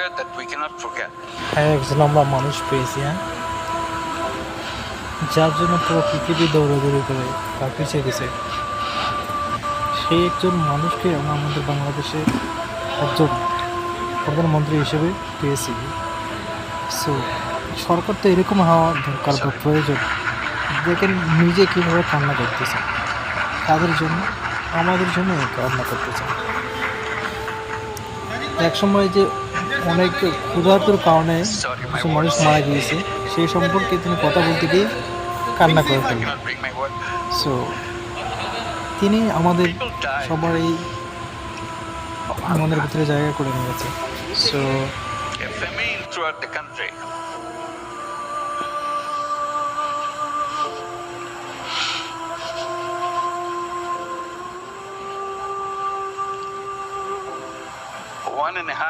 gesture that we cannot forget. হ্যাঁ, একজন আমরা মানুষ পেয়েছি, হ্যাঁ, যার জন্য পুরো পৃথিবী দৌড়াদৌড়ি করে তার পিছিয়ে গেছে। সেই একজন মানুষকে আমরা আমাদের বাংলাদেশে একজন প্রধানমন্ত্রী হিসেবে পেয়েছি। সো সরকার তো এরকম হওয়া দরকার বা প্রয়োজন। দেখেন নিজে কীভাবে কান্না করতেছে, তাদের জন্য, আমাদের জন্য কান্না করতেছে। এক সময় যে অনেক ক্ষুধার্তর কারণে কিছু মানুষ মারা গিয়েছে, সেই সম্পর্কে তিনি কথা বলতে গিয়ে কান্না করে I ফেলেন। cannot bring my word. So তিনি আমাদের সবারই আমাদের ভিতরে জায়গা করে নিয়েছে। So A famine throughout the country. One and a half